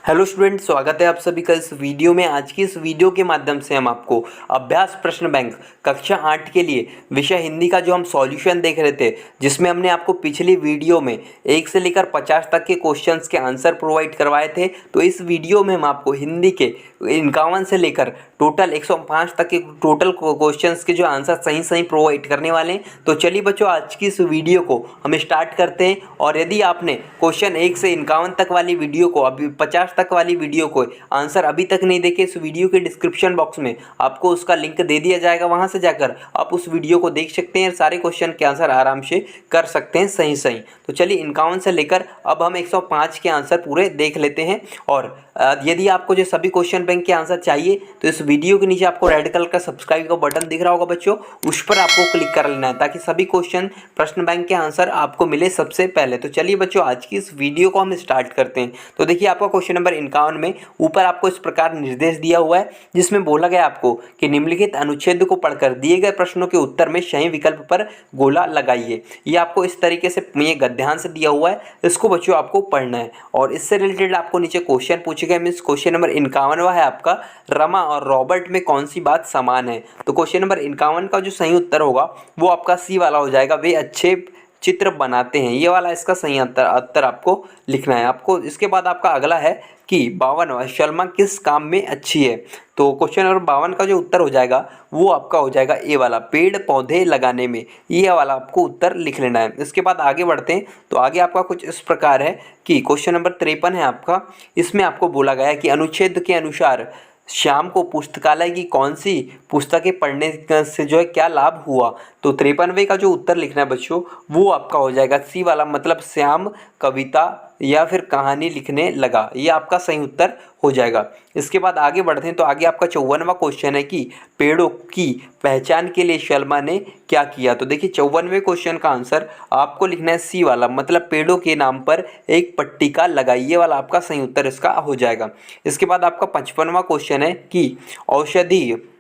Hello student, स्वागत है आप सभी का इस वीडियो में। आज की इस वीडियो के माध्यम से हम आपको अभ्यास प्रश्न बैंक कक्षा 8 के लिए विषय हिंदी का जो हम सॉल्यूशन देख रहे थे, जिसमें हमने आपको पिछली वीडियो में 1 से लेकर 50 तक के क्वेश्चंस के आंसर प्रोवाइड करवाए थे। तो इस वीडियो में हम आपको हिंदी के 51 से लेकर टोटल 105 तक के टोटल क्वेश्चंस के जो आंसर सही प्रोवाइड करने वाले हैं। तो चलिए बच्चों, आज की इस वीडियो को हम स्टार्ट करते हैं। और यदि आपने क्वेश्चन 1 से 51 तक वाली वीडियो को, अभी 50 तक वाली वीडियो को आंसर अभी तक नहीं देखे, इस वीडियो के डिस्क्रिप्शन बॉक्स में आपको उसका लिंक दे दिया जाएगा। वहां से जाकर आप उस वीडियो को देख सकते हैं, सारे क्वेश्चन के आंसर आराम से कर सकते हैं सही। तो चलिए 51 से लेकर अब हम 105 के आंसर पूरे देख लेते हैं। और यदि आपको जो सभी क्वेश्चन बैंक के आंसर चाहिए तो इस वीडियो के नीचे आपको रेड कलर का सब्सक्राइब का बटन दिख रहा होगा बच्चों, उस पर आपको क्लिक कर लेना है ताकि सभी क्वेश्चन प्रश्न बैंक के आंसर आपको मिले सबसे पहले। तो चलिए बच्चों, आज की इस वीडियो को हम स्टार्ट करते हैं। तो देखिए, आपका क्वेश्चन नंबर 51 में ऊपर आपको इस प्रकार निर्देश दिया हुआ है, जिसमें बोला गया आपको कि निम्नलिखित अनुच्छेद को पढ़कर दिए गए प्रश्नों के उत्तर में सही विकल्प पर गोला लगाइए। ये आपको इस तरीके से ये गद्यांश से दिया हुआ है, इसको बच्चों आपको पढ़ना है। और इससे रिलेटेड आपको नीचे क्वेश्चन पूछे गए। मीन्स क्वेश्चन नंबर 51वां है आपका, रमा और रॉबर्ट में कौन सी बात समान है। तो क्वेश्चन नंबर 51 का जो सही उत्तर होगा वो आपका सी वाला हो जाएगा, वे अच्छे चित्र बनाते हैं। ये वाला इसका सही उत्तर आपको लिखना है। आपको इसके बाद आपका अगला है कि 52वां, शर्मा किस काम में अच्छी है। तो क्वेश्चन नंबर 52 का जो उत्तर हो जाएगा वो आपका हो जाएगा ए वाला, पेड़ पौधे लगाने में। ये वाला आपको उत्तर लिख लेना है। इसके बाद आगे बढ़ते हैं। तो आगे आपका कुछ इस प्रकार है कि क्वेश्चन नंबर 53 है आपका, इसमें आपको बोला गया है कि अनुच्छेद के अनुसार श्याम को पुस्तकालय की कौन सी पुस्तकें पढ़ने से जो है क्या लाभ हुआ। तो 53वें का जो उत्तर लिखना है बच्चों वो आपका हो जाएगा सी वाला, मतलब श्याम कविता या फिर कहानी लिखने लगा। ये आपका सही उत्तर हो जाएगा। इसके बाद आगे बढ़ते हैं। तो आगे आपका 54वां क्वेश्चन है कि पेड़ों की पहचान के लिए शर्मा ने क्या किया। तो देखिए 54वें क्वेश्चन का आंसर आपको लिखना है सी वाला, मतलब पेड़ों के नाम पर एक पट्टिका लगाई। ये वाला आपका सही उत्तर इसका हो जाएगा। इसके बाद आपका 55वां क्वेश्चन है कि औषधि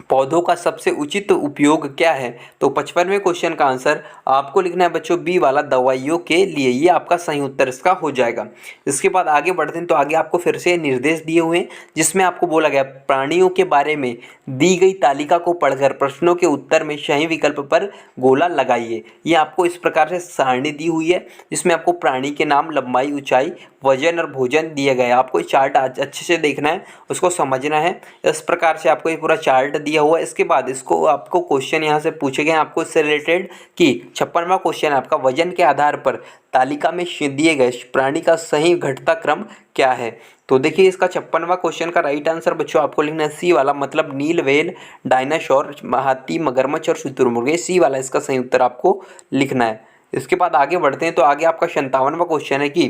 पौधों का सबसे उचित उपयोग क्या है। तो 55वें क्वेश्चन का आंसर आपको लिखना है बच्चों बी वाला, दवाइयों के लिए। ये आपका सही उत्तर इसका हो जाएगा। इसके बाद आगे बढ़ते हैं। तो आगे आपको फिर से निर्देश दिए हुए हैं, जिसमें आपको बोला गया प्राणियों के बारे में दी गई तालिका को पढ़कर प्रश्नों के उत्तर में सही विकल्प पर गोला लगाइए। ये आपको इस प्रकार से सारणी दी हुई है, जिसमें आपको प्राणी के नाम, लंबाई, ऊंचाई, वजन और भोजन दिया गया है। आपको चार्ट अच्छे से देखना है, उसको समझना है। इस प्रकार से आपको ये पूरा चार्ट दिया हुआ है। इसके बाद इसको आपको क्वेश्चन यहाँ से पूछे गए हैं आपको इससे रिलेटेड कि 56वां क्वेश्चन है आपका, वजन के आधार पर तालिका में दिए गए प्राणी का सही घटता क्रम क्या है। तो देखिए, इसका 56वां क्वेश्चन का राइट आंसर बच्चों आपको लिखना है सी वाला, मतलब नील, व्हेल, डायनासोर, हाथी, मगरमच्छ और शुतुरमुर्ग। सी वाला इसका सही उत्तर आपको लिखना है। इसके बाद आगे बढ़ते हैं। तो आगे आपका 57वां क्वेश्चन है कि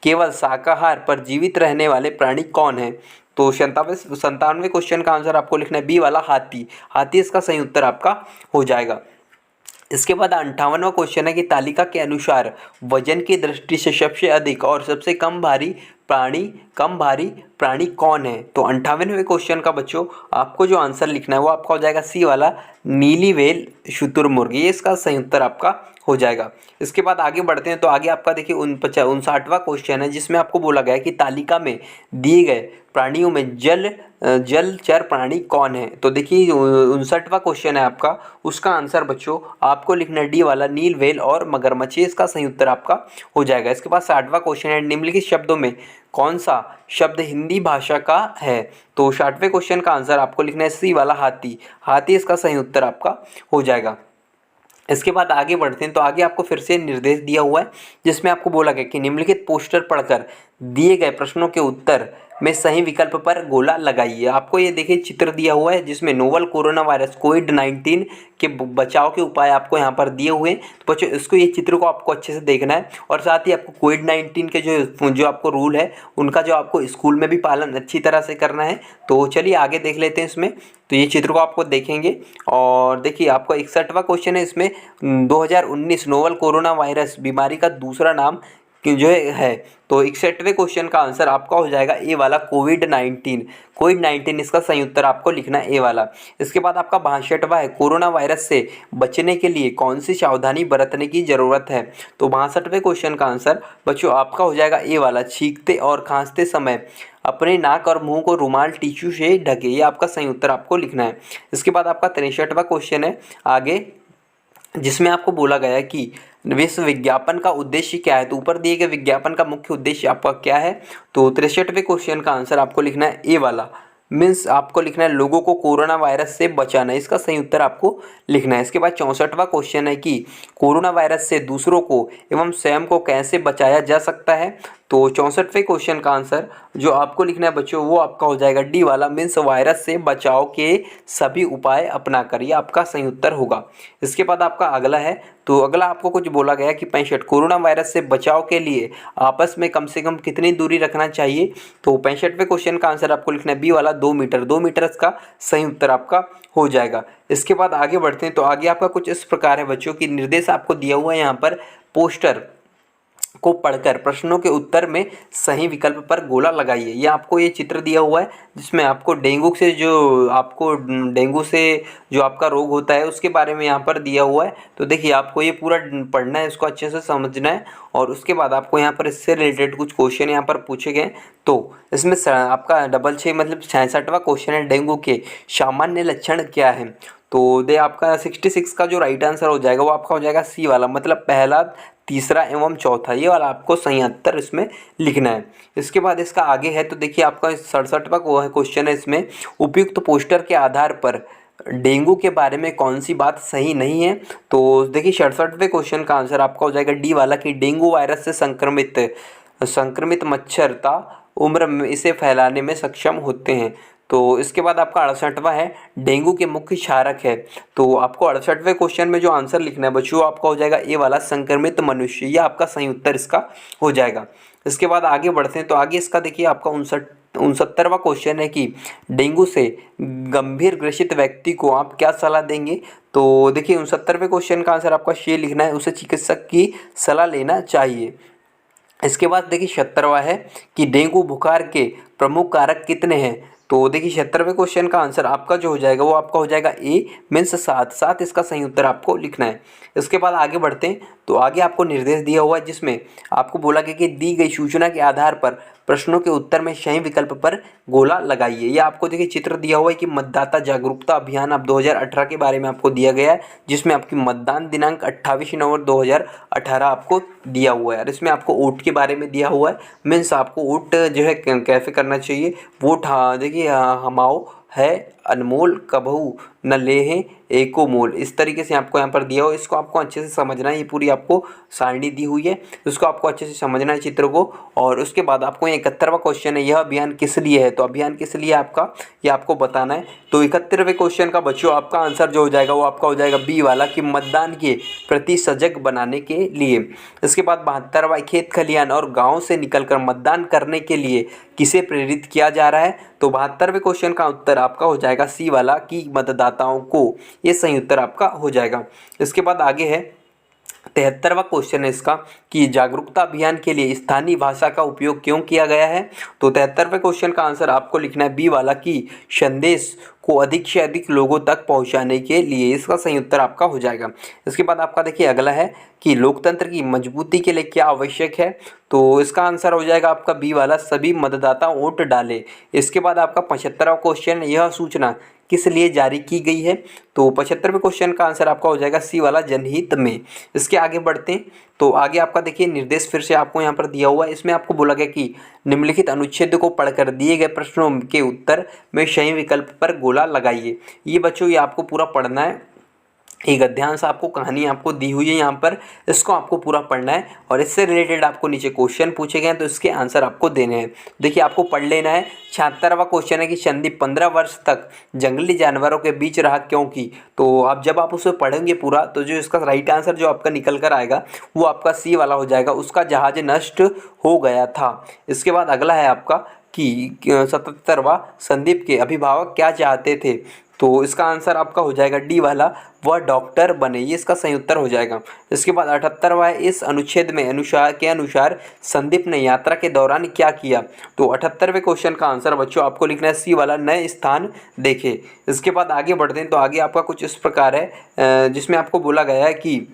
केवल शाकाहार पर जीवित रहने वाले प्राणी कौन है। तो 97वें क्वेश्चन का आंसर आपको लिखना है बी वाला, हाथी इसका सही उत्तर आपका हो जाएगा। इसके बाद 58वां क्वेश्चन है कि तालिका के अनुसार वजन की दृष्टि से सबसे अधिक और सबसे कम भारी प्राणी कौन है। तो 58वें क्वेश्चन का बच्चों आपको जो आंसर लिखना है वो आपका हो जाएगा सी वाला, नीली व्हेल, शुतुरमुर्ग। ये इसका सही उत्तर आपका हो जाएगा। इसके बाद आगे बढ़ते हैं। तो आगे आपका देखिए 59वां क्वेश्चन है, जिसमें आपको बोला गया है कि तालिका में दिए गए प्राणियों में जलचर प्राणी कौन है। तो देखिए 59वां क्वेश्चन है आपका, उसका आंसर बच्चों आपको लिखना है डी वाला, नील, व्हेल और मगरमच्छ। इसका सही उत्तर आपका हो जाएगा। इसके बाद 60वां क्वेश्चन है, निम्नलिखित शब्दों में कौन सा शब्द हिंदी भाषा का है। तो 60वें क्वेश्चन का आंसर आपको लिखना है सी वाला, हाथी इसका सही उत्तर आपका हो जाएगा। इसके बाद आगे बढ़ते हैं। तो आगे आपको फिर से निर्देश दिया हुआ है, जिसमें आपको बोला गया कि निम्नलिखित पोस्टर पढ़कर दिए गए प्रश्नों के उत्तर में सही विकल्प पर गोला लगाइए। आपको ये देखिए चित्र दिया हुआ है, जिसमें नोवल कोरोना वायरस कोविड-19 के बचाव के उपाय आपको यहाँ पर दिए हुए हैं। तो बच्चों इसको, ये चित्र को आपको अच्छे से देखना है, और साथ ही आपको कोविड-19 के जो आपको रूल है उनका जो आपको स्कूल में भी पालन अच्छी तरह से करना है। तो चलिए आगे देख लेते हैं इसमें। तो ये चित्र को आपको देखेंगे, और देखिए आपको 61वां क्वेश्चन है, इसमें 2019 नोवल कोरोना वायरस बीमारी का दूसरा नाम कि जो है तो 61वें क्वेश्चन का आंसर आपका हो जाएगा ए वाला कोविड-19 इसका सही उत्तर आपको लिखना है ए वाला। इसके बाद आपका 62वां है कोरोना वायरस से बचने के लिए कौन सी सावधानी बरतने की ज़रूरत है। तो 62वें क्वेश्चन का आंसर बच्चों आपका हो जाएगा ए वाला छींकते और खांसते समय अपने नाक और मुंह को रुमाल टिश्यू से ढके, ये आपका सही उत्तर आपको लिखना है। इसके बाद आपका 63वां क्वेश्चन है आगे, जिसमें आपको बोला गया है कि विश्व विज्ञापन का उद्देश्य क्या है। तो ऊपर दिए गए विज्ञापन का मुख्य उद्देश्य आपका क्या है। तो 63वें क्वेश्चन का आंसर आपको लिखना है ए वाला, मीन्स आपको लिखना है लोगों को कोरोना वायरस से बचाना, इसका सही उत्तर आपको लिखना है। इसके बाद 64वां क्वेश्चन है कि कोरोना वायरस से दूसरों को एवं स्वयं को कैसे बचाया जा सकता है। तो 64वें क्वेश्चन का आंसर जो आपको लिखना है बच्चों वो आपका हो जाएगा डी वाला, मीन्स वायरस से बचाव के सभी उपाय अपनाकर, ये आपका सही उत्तर होगा। इसके बाद आपका अगला है, तो अगला आपको कुछ बोला गया कि 65 कोरोना वायरस से बचाव के लिए आपस में कम से कम कितनी दूरी रखना चाहिए। तो 65वें क्वेश्चन का आंसर आपको लिखना है बी वाला 2 मीटर इसका सही उत्तर आपका हो जाएगा। इसके बाद आगे बढ़ते हैं, तो आगे आपका कुछ इस प्रकार है बच्चों की निर्देश आपको दिया हुआ है यहाँ पर, पोस्टर को पढ़कर प्रश्नों के उत्तर में सही विकल्प पर गोला लगाइए। ये आपको ये चित्र दिया हुआ है जिसमें आपको डेंगू से जो आपका रोग होता है उसके बारे में यहाँ पर दिया हुआ है। तो देखिए आपको ये पूरा पढ़ना है, इसको अच्छे से समझना है और उसके बाद आपको यहाँ पर इससे रिलेटेड कुछ क्वेश्चन यहाँ पर पूछे गए। तो इसमें आपका 66 मतलब 66वां क्वेश्चन है, डेंगू के सामान्य लक्षण क्या है। तो दे आपका 66 का जो राइट आंसर हो जाएगा वो आपका हो जाएगा सी वाला, मतलब पहला, तीसरा एवं चौथा, ये वाला आपको सही उत्तर इसमें लिखना है। इसके बाद इसका आगे है, तो देखिए आपका 67वां क्वेश्चन है, इसमें उपयुक्त पोस्टर के आधार पर डेंगू के बारे में कौन सी बात सही नहीं है। तो देखिए 67वें क्वेश्चन का आंसर आपका हो जाएगा डी वाला कि डेंगू वायरस से संक्रमित मच्छरता उम्र में इसे फैलाने में सक्षम होते हैं। तो इसके बाद आपका 68वां है डेंगू के मुख्य क्षारक है। तो आपको 68वें क्वेश्चन में जो आंसर लिखना है बच्चों आपका हो जाएगा ए वाला संक्रमित मनुष्य, ये आपका सही उत्तर इसका हो जाएगा। इसके बाद आगे बढ़ते हैं, तो आगे इसका देखिए आपका 69वां क्वेश्चन है कि डेंगू से गंभीर ग्रसित व्यक्ति को आप क्या सलाह देंगे। तो देखिए 69वें क्वेश्चन का आंसर आपका ये लिखना है, उसे चिकित्सक की सलाह लेना चाहिए। इसके बाद देखिए 76वां है कि डेंगू बुखार के प्रमुख कारक कितने हैं। तो देखिए 76वें क्वेश्चन का आंसर आपका जो हो जाएगा वो आपका हो जाएगा ए, मीन्स 7 इसका सही उत्तर आपको लिखना है। इसके बाद आगे बढ़ते हैं, तो आगे आपको निर्देश दिया हुआ है जिसमें आपको बोला गया कि दी गई सूचना के आधार पर प्रश्नों के उत्तर में सही विकल्प पर गोला लगाइए। ये आपको देखिए चित्र दिया हुआ है कि मतदाता जागरूकता अभियान अब 2018 के बारे में आपको दिया गया है, जिसमें आपकी मतदान दिनांक 28 नवंबर 2018 आपको दिया हुआ है और इसमें आपको वोट के बारे में दिया हुआ है, मीन्स आपको वोट जो है कैसे करना चाहिए। वोट हाँ देखिए हमाओ है अनमोल कबहू न लेहें एको मोल, इस तरीके से आपको यहाँ पर दिया हो, इसको आपको अच्छे से समझना है। ये पूरी आपको सारणी दी हुई है, उसको आपको अच्छे से समझना है चित्र को। और उसके बाद आपको 71वां क्वेश्चन है, यह अभियान किस लिए है। तो अभियान किस लिए आपका ये आपको बताना है। तो 71वें क्वेश्चन का बच्चों आपका आंसर जो हो जाएगा वो आपका हो जाएगा बी वाला कि मतदान के प्रति सजग बनाने के लिए। इसके बाद 72वां खेत खलिहान और गाँव से निकलकर मतदान करने के लिए किसे प्रेरित किया जा रहा है। तो 72वें क्वेश्चन का उत्तर आपका हो जाएगा सी वाला कि मतदाताओं को, ये सही उत्तर आपका हो जाएगा। इसके बाद आगे है 73वां क्वेश्चन है इसका कि जागरूकता अभियान के लिए स्थानीय भाषा का उपयोग क्यों किया गया है। तो 73वें क्वेश्चन का आंसर आपको लिखना है बी वाला कि संदेश को अधिक से अधिक लोगों तक पहुंचाने के लिए, इसका सही उत्तर आपका हो जाएगा। इसके बाद आपका देखिए अगला है कि लोकतंत्र की मजबूती के लिए क्या आवश्यक है। तो इसका आंसर हो जाएगा आपका बी वाला सभी मतदाता वोट डाले। इसके बाद आपका 75वां क्वेश्चन, यह सूचना किस लिए जारी की गई है। तो 75वें क्वेश्चन का आंसर आपका हो जाएगा सी वाला जनहित में। इसके आगे बढ़ते हैं, तो आगे आपका देखिए निर्देश फिर से आपको यहाँ पर दिया हुआ है, इसमें आपको बोला गया कि निम्नलिखित अनुच्छेद को पढ़कर दिए गए प्रश्नों के उत्तर में सही विकल्प पर गोला लगाइए। ये बच्चों ये आपको पूरा पढ़ना है, एक अध्यांश आपको कहानी आपको दी हुई है यहाँ पर, इसको आपको पूरा पढ़ना है और इससे रिलेटेड आपको नीचे क्वेश्चन पूछे गए हैं तो इसके आंसर आपको देने हैं। देखिए आपको पढ़ लेना है। 76वां क्वेश्चन है कि संदीप 15 वर्ष तक जंगली जानवरों के बीच रहा क्योंकि। तो अब जब आप उसे पढ़ेंगे पूरा तो जो इसका राइट आंसर जो आपका निकल कर आएगा वो आपका सी वाला हो जाएगा, उसका जहाज नष्ट हो गया था। इसके बाद अगला है आपका कि 77वां संदीप के अभिभावक क्या चाहते थे। तो इसका आंसर आपका हो जाएगा डी वाला, वह डॉक्टर बने, ये इसका सही उत्तर हो जाएगा। इसके बाद 78वां है, इस अनुच्छेद में अनुसार संदीप ने यात्रा के दौरान क्या किया। तो 78वें क्वेश्चन का आंसर बच्चों आपको लिखना है सी वाला, नए स्थान देखे। इसके बाद आगे बढ़ते हैं, तो आगे आपका कुछ इस प्रकार है जिसमें आपको बोला गया है कि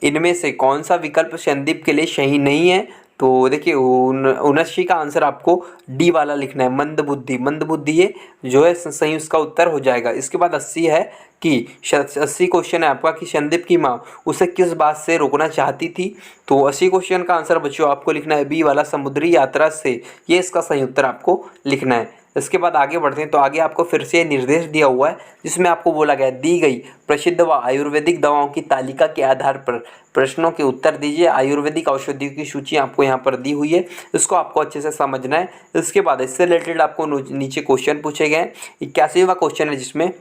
इनमें से कौन सा विकल्प संदीप के लिए सही नहीं है। तो देखिए 79 का आंसर आपको डी वाला लिखना है, मंदबुद्धि ये जो है सही उसका उत्तर हो जाएगा। इसके बाद 80 है कि 80 क्वेश्चन है आपका कि संदीप की माँ उसे किस बात से रोकना चाहती थी। तो 80 क्वेश्चन का आंसर बच्चों आपको लिखना है बी वाला, समुद्री यात्रा से, ये इसका सही उत्तर आपको लिखना है। इसके बाद आगे बढ़ते हैं, तो आगे आपको फिर से निर्देश दिया हुआ है जिसमें आपको बोला गया दी गई प्रसिद्ध व आयुर्वेदिक दवाओं की तालिका के आधार पर प्रश्नों के उत्तर दीजिए। आयुर्वेदिक औषधियों की सूची आपको यहाँ पर दी हुई है, इसको आपको अच्छे से समझना है। इसके बाद इससे रिलेटेड आपको नीचे क्वेश्चन पूछे गए। 81वां क्वेश्चन है जिसमें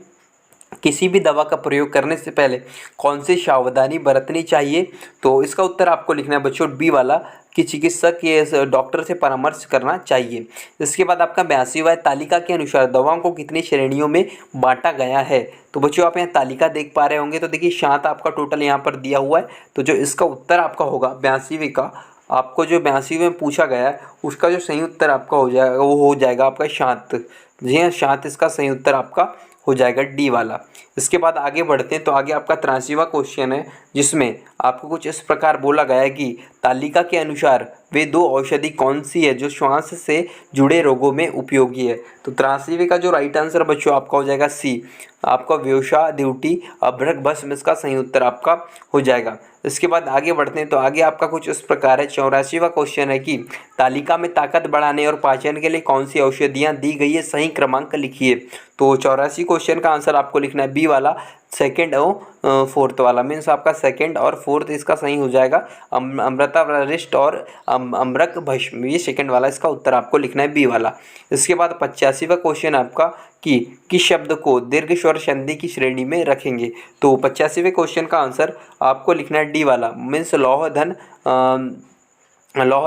किसी भी दवा का प्रयोग करने से पहले कौन सी सावधानी बरतनी चाहिए। तो इसका उत्तर आपको लिखना है बच्चों बी वाला कि चिकित्सक या डॉक्टर से परामर्श करना चाहिए। इसके बाद आपका 82वां तालिका के अनुसार दवाओं को कितनी श्रेणियों में बांटा गया है। तो बच्चों आप यहाँ तालिका देख पा रहे होंगे, तो देखिए 7 आपका टोटल यहाँ पर दिया हुआ है। तो जो इसका उत्तर आपका होगा 82वें का, आपको जो 82वें में पूछा गया है उसका जो सही उत्तर आपका हो जाएगा वो हो जाएगा आपका 7। जी हाँ, 7 इसका सही उत्तर आपका हो जाएगा डी वाला। इसके बाद आगे बढ़ते हैं, तो आगे आपका 83वां क्वेश्चन है जिसमें आपको कुछ इस प्रकार बोला गया है कि तालिका के अनुसार वे 2 औषधि कौन सी है जो श्वास से जुड़े रोगों में उपयोगी है। तो 83वें का जो राइट आंसर बच्चों आपका हो जाएगा सी, आपका व्योषा द्यूटी अभ्रक भस्म, इसका सही उत्तर आपका हो जाएगा। इसके बाद आगे बढ़ते हैं, तो आगे आपका कुछ इस प्रकार है। 84वां क्वेश्चन है कि तालिका में ताकत बढ़ाने और पाचन के लिए कौन सी औषधियाँ दी गई है, सही क्रमांक लिखिए। तो 84 क्वेश्चन का आंसर आपको लिखना है बी वाला, सेकंड और फोर्थ वाला, मीन्स आपका सेकंड और फोर्थ इसका सही हो जाएगा। अमृता वरिष्ठ और अम्रक भस्म, ये सेकंड वाला इसका उत्तर आपको लिखना है बी वाला। इसके बाद 85वां क्वेश्चन आपका कि किस शब्द को दीर्घ स्वर संधि की श्रेणी में रखेंगे। तो 85वें क्वेश्चन का आंसर आपको लिखना है डी वाला, मीन्स लौह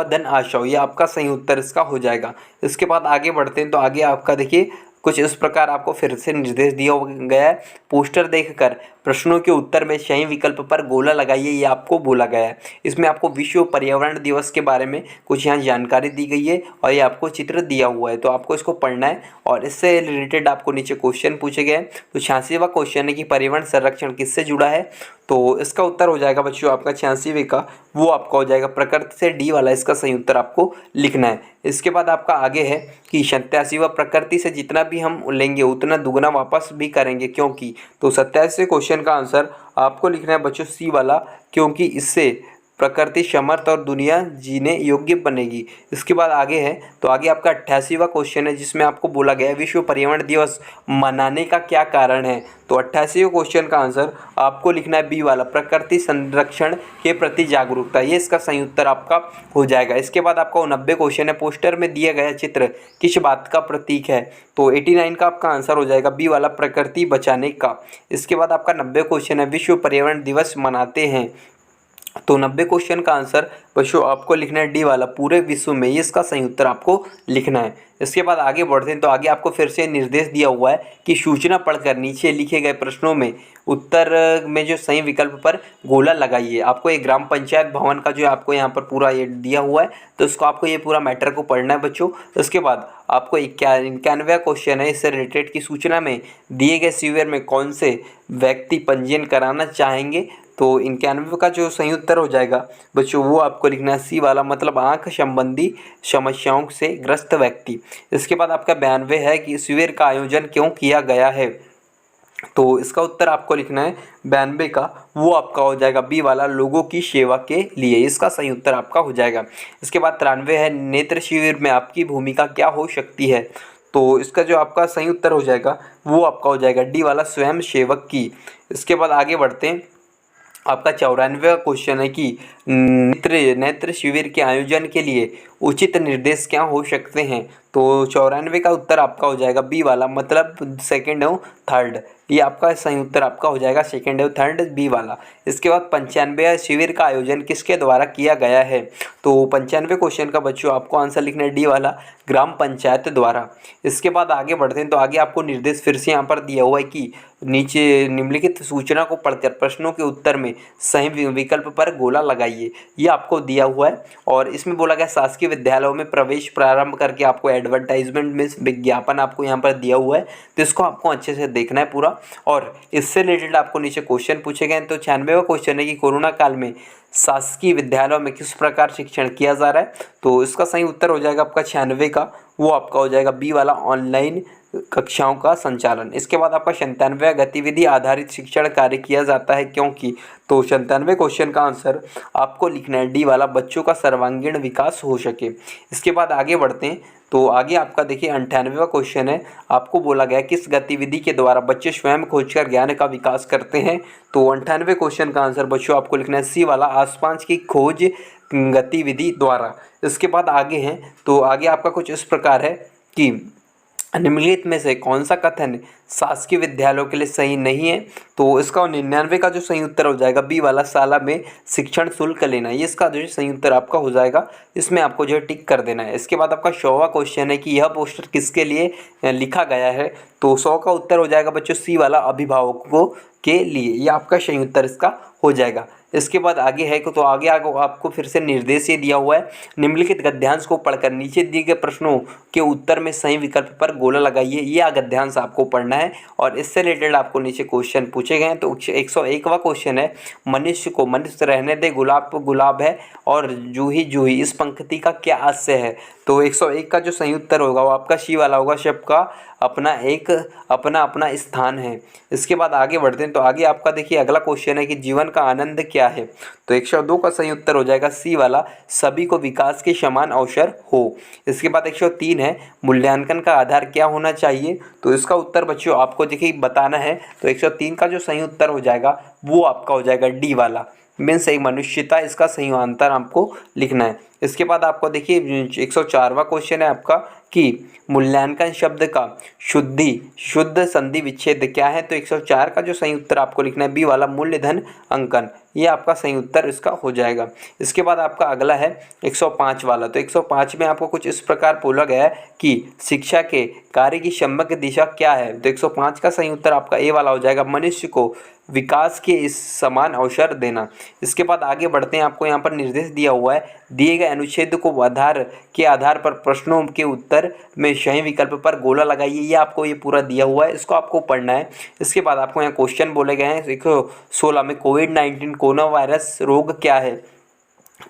धन आशव, ये आपका सही उत्तर इसका हो जाएगा। इसके बाद आगे बढ़ते हैं, तो आगे आपका देखिए कुछ इस प्रकार आपको फिर से निर्देश दिया गया है। पोस्टर देखकर प्रश्नों के उत्तर में सही विकल्प पर गोला लगाइए, ये आपको बोला गया है। इसमें आपको विश्व पर्यावरण दिवस के बारे में कुछ यहाँ जानकारी दी गई है और ये आपको चित्र दिया हुआ है, तो आपको इसको पढ़ना है और इससे रिलेटेड आपको नीचे क्वेश्चन पूछे गए। तो 86वां क्वेश्चन है कि पर्यावरण संरक्षण किससे जुड़ा है। तो इसका उत्तर हो जाएगा बच्चों आपका 86वें का, वो आपका हो जाएगा प्रकृति से, डी वाला इसका सही उत्तर आपको लिखना है। इसके बाद आपका आगे है कि 87वां प्रकृति से जितना भी हम लेंगे उतना दुगना वापस भी करेंगे, क्योंकि। तो 87वें क्वेश्चन का आंसर आपको लिखना है बच्चों सी वाला, क्योंकि इससे प्रकृति समर्थ और दुनिया जीने योग्य बनेगी। इसके बाद आगे है, तो आगे आपका 88वां क्वेश्चन है जिसमें आपको बोला गया है विश्व पर्यावरण दिवस मनाने का क्या कारण है। तो 88वें क्वेश्चन का आंसर आपको लिखना है बी वाला, प्रकृति संरक्षण के प्रति जागरूकता, ये इसका सही उत्तर आपका हो जाएगा। इसके बाद आपका 90 क्वेश्चन है, पोस्टर में दिया गया चित्र किस बात का प्रतीक है। तो 89 का आपका आंसर हो जाएगा बी वाला, प्रकृति बचाने का। इसके बाद आपका 90 क्वेश्चन है, विश्व पर्यावरण दिवस मनाते हैं। तो 90 क्वेश्चन का आंसर बच्चों आपको लिखना है डी वाला, पूरे विश्व में, ये इसका सही उत्तर आपको लिखना है। इसके बाद आगे बढ़ते हैं, तो आगे आपको फिर से निर्देश दिया हुआ है कि सूचना पढ़कर नीचे लिखे गए प्रश्नों में उत्तर में जो सही विकल्प पर गोला लगाइए। आपको एक ग्राम पंचायत भवन का जो आपको यहाँ पर पूरा ये दिया हुआ है, तो इसको आपको ये पूरा मैटर को पढ़ना है बच्चों। इसके बाद आपको 91वां क्वेश्चन है, इससे रिलेटेड की सूचना में दिए गए शिविर में कौन से व्यक्ति पंजीयन कराना चाहेंगे। तो 91 का जो सही उत्तर हो जाएगा बच्चों वो आपको लिखना है सी वाला, मतलब आँख संबंधी समस्याओं से ग्रस्त व्यक्ति। इसके बाद आपका 92 है कि शिविर का आयोजन क्यों किया गया है। तो इसका उत्तर आपको लिखना है 92 का, वो आपका हो जाएगा बी वाला, लोगों की सेवा के लिए, इसका सही उत्तर आपका हो जाएगा। इसके बाद 93 है, नेत्र शिविर में आपकी भूमिका क्या हो सकती है। तो इसका जो आपका सही उत्तर हो जाएगा वो आपका हो जाएगा डी वाला, स्वयं सेवक की। इसके बाद आगे बढ़ते हैं, आपका 94वां क्वेश्चन है कि नेत्र शिविर के आयोजन के लिए उचित निर्देश क्या हो सकते हैं। तो 94 का उत्तर आपका हो जाएगा बी वाला, मतलब सेकंड एवं थर्ड। ये आपका सही उत्तर आपका हो जाएगा सेकंड एवं थर्ड बी वाला। इसके बाद 95 शिविर का आयोजन किसके द्वारा किया गया है? तो 95 क्वेश्चन का बच्चों आपको आंसर लिखना है डी वाला, ग्राम पंचायत द्वारा। इसके बाद आगे बढ़ते हैं तो आगे आपको निर्देश फिर से यहाँ पर दिया हुआ है कि नीचे निम्नलिखित सूचना को पढ़कर प्रश्नों के उत्तर में सही विकल्प पर गोला लगाइए। ये आपको दिया हुआ है और इसमें बोला गया शासकीय विद्यालयों में प्रवेश प्रारंभ करके आपको एडवर्टाइजमेंट में विज्ञापन आपको यहाँ पर दिया हुआ है, तो इसको आपको अच्छे से देखना है पूरा। और इससे रिलेटेड आपको नीचे क्वेश्चन पूछे गए हैं। तो 96वां क्वेश्चन है कि कोरोना काल में शासकीय विद्यालयों में किस प्रकार शिक्षण किया जा रहा है? तो इसका सही उत्तर हो जाएगा आपका 96 का, वो आपका हो जाएगा बी वाला, ऑनलाइन कक्षाओं का संचालन। इसके बाद आपका 97वां गतिविधि आधारित शिक्षण कार्य किया जाता है क्योंकि? तो 97वें क्वेश्चन का आंसर आपको लिखना है डी वाला, बच्चों का सर्वांगीण विकास हो सके। इसके बाद आगे बढ़ते हैं तो आगे आपका देखिए 98वां क्वेश्चन है, आपको बोला गया किस गतिविधि के द्वारा बच्चे स्वयं खोजकर ज्ञान का विकास करते हैं? तो 98वें क्वेश्चन का आंसर बच्चों आपको लिखना है सी वाला, आसपास की खोज गतिविधि द्वारा। इसके बाद आगे हैं तो आगे आपका कुछ इस प्रकार है कि निम्नलिखित में से कौन सा कथन शासकीय विद्यालयों के लिए सही नहीं है? तो इसका 99 का जो सही उत्तर हो जाएगा बी वाला, शाला में शिक्षण शुल्क लेना, ये इसका जो सही उत्तर आपका हो जाएगा। इसमें आपको जो है टिक कर देना है। इसके बाद आपका 100वां क्वेश्चन है कि यह पोस्टर किसके लिए लिखा गया है? तो 100 का उत्तर हो जाएगा बच्चों सी वाला, अभिभावकों के लिए। ये आपका सही उत्तर इसका हो जाएगा। इसके बाद आगे है तो आगे आपको फिर से निर्देश ये दिया हुआ है, निम्नलिखित गद्यांश को पढ़कर नीचे दिए गए प्रश्नों के उत्तर में सही विकल्प पर गोला लगाइए। ये गद्यांश आपको पढ़ना है और इससे रिलेटेड आपको नीचे क्वेश्चन पूछे गए हैं। तो 101वां क्वेश्चन है, मनुष्य रहने दे, गुलाब गुलाब है और जूही जूही, इस पंक्ति का क्या आशय है? तो 101 का जो सही उत्तर होगा वो आपका सी वाला होगा, शब्द का अपना अपना स्थान है। इसके बाद आगे बढ़ते हैं तो आगे आपका देखिए अगला क्वेश्चन है कि जीवन का आनंद क्या है? तो 102 का सही उत्तर हो जाएगा सी वाला, सभी को विकास के समान अवसर हो। इसके बाद 103 है, मूल्यांकन का आधार क्या होना चाहिए? तो इसका उत्तर बच्चों आपको देखिए बताना है। तो 103 का जो सही उत्तर हो जाएगा वो आपका हो जाएगा डी वाला, मीन्स एक मनुष्यता, इसका सही आंसर आपको लिखना है। इसके बाद आपको देखिए 104वां क्वेश्चन है आपका कि मूल्यांकन शब्द का शुद्ध संधि विच्छेद क्या है? तो 104 का जो सही उत्तर आपको लिखना है बी वाला, मूल्यधन अंकन, ये आपका सही उत्तर इसका हो जाएगा। इसके बाद आपका अगला है 105 वाला। तो 105 में आपको कुछ इस प्रकार बोला गया है कि शिक्षा के कार्य की समग्र दिशा क्या है? तो 105 का सही उत्तर आपका ए वाला हो जाएगा, मनुष्य को विकास के इस समान अवसर देना। इसके बाद आगे बढ़ते हैं, आपको यहाँ पर निर्देश दिया हुआ है, दिए गए अनुच्छेद को आधार पर प्रश्नों के उत्तर में सही विकल्प पर गोला लगाइए। ये आपको ये पूरा दिया हुआ है, इसको आपको पढ़ना है। इसके बाद आपको यहाँ क्वेश्चन बोले गए हैं 116 में, कोविड-19 कोरोना वायरस रोग क्या है?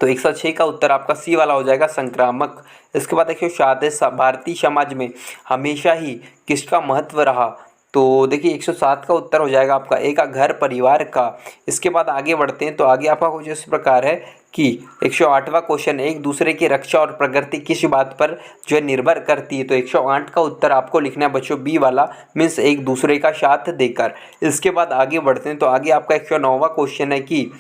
तो 106 का उत्तर आपका सी वाला हो जाएगा, संक्रामक। इसके बाद 107 भारतीय समाज में हमेशा ही किसका महत्व रहा? तो देखिए 107 का उत्तर हो जाएगा आपका ए का, घर परिवार का। इसके बाद आगे बढ़ते हैं तो आगे आपका कुछ इस प्रकार है कि 108वां क्वेश्चन, एक दूसरे की रक्षा और प्रगति किस बात पर जो है निर्भर करती है? तो 108 का उत्तर आपको लिखना है बच्चों बी वाला, मीन्स एक दूसरे का साथ देकर। इसके बाद आगे बढ़ते हैं तो आगे आपका 109वां क्वेश्चन है कि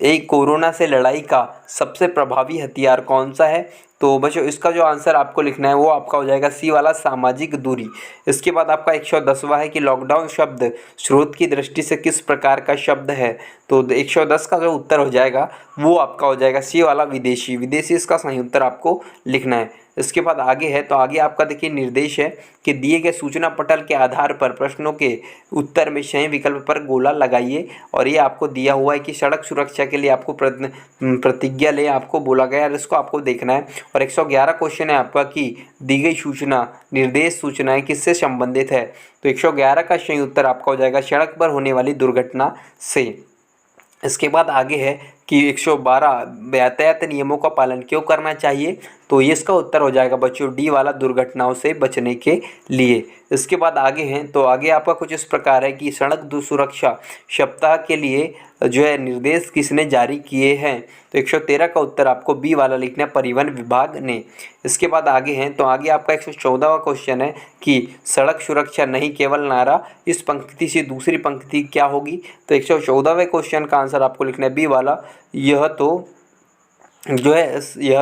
एक कोरोना से लड़ाई का सबसे प्रभावी हथियार कौन सा है? तो बच्चों इसका जो आंसर आपको लिखना है वो आपका हो जाएगा सी वाला, सामाजिक दूरी। इसके बाद आपका 110वां है कि लॉकडाउन शब्द स्रोत की दृष्टि से किस प्रकार का शब्द है? तो 110 का जो उत्तर हो जाएगा वो आपका हो जाएगा सी वाला, विदेशी। इसका सही उत्तर आपको लिखना है। इसके बाद आगे है तो आगे आपका देखिए निर्देश है कि दिए गए सूचना पटल के आधार पर प्रश्नों के उत्तर में सही विकल्प पर गोला लगाइए। और ये आपको दिया हुआ है कि सड़क सुरक्षा के लिए आपको प्रतिज्ञा ले आपको बोला गया है, इसको आपको देखना है। और 111 क्वेश्चन है आपका कि दी गई निर्देश सूचनाएं किससे संबंधित है? तो 111 का सही उत्तर आपका हो जाएगा, सड़क पर होने वाली दुर्घटना से। इसके बाद आगे है कि 112 यातायात नियमों का पालन क्यों करना चाहिए? तो ये इसका उत्तर हो जाएगा बच्चों डी वाला, दुर्घटनाओं से बचने के लिए। इसके बाद आगे हैं तो आगे आपका कुछ इस प्रकार है कि सड़क सुरक्षा सप्ताह के लिए जो है निर्देश किसने जारी किए हैं? तो 113 का उत्तर आपको बी वाला लिखना है, परिवहन विभाग ने। इसके बाद आगे हैं तो आगे आपका 114वां क्वेश्चन है कि सड़क सुरक्षा नहीं केवल नारा, इस पंक्ति से दूसरी पंक्ति क्या होगी? तो 114वें क्वेश्चन का आंसर आपको लिखना है बी वाला, यह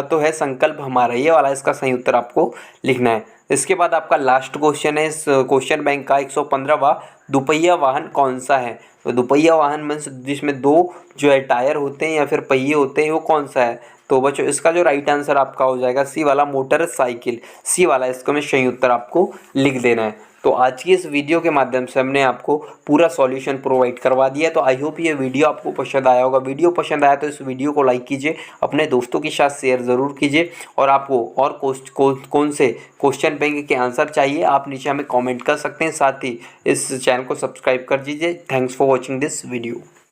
तो है संकल्प हमारा, ये वाला इसका सही उत्तर आपको लिखना है। इसके बाद आपका लास्ट क्वेश्चन है इस क्वेश्चन बैंक का 115वां, दुपहिया वाहन कौन सा है। तो दुपहिया वाहन मीन्स जिसमें दो जो है टायर होते हैं या फिर पहिए होते हैं, वो कौन सा है। तो बच्चों इसका जो राइट आंसर आपका हो जाएगा सी वाला, मोटरसाइकिल। सी वाला इसका में सही उत्तर आपको लिख देना है। तो आज की इस वीडियो के माध्यम से हमने आपको पूरा सॉल्यूशन प्रोवाइड करवा दिया है। तो आई होप ये वीडियो आपको पसंद आया होगा। वीडियो पसंद आया तो इस वीडियो को लाइक कीजिए, अपने दोस्तों के साथ शेयर ज़रूर कीजिए, और आपको और कौन से क्वेश्चन बैंक के आंसर चाहिए आप नीचे हमें कमेंट कर सकते हैं। साथ ही इस चैनल को सब्सक्राइब कर दीजिए। Thanks for watching this video.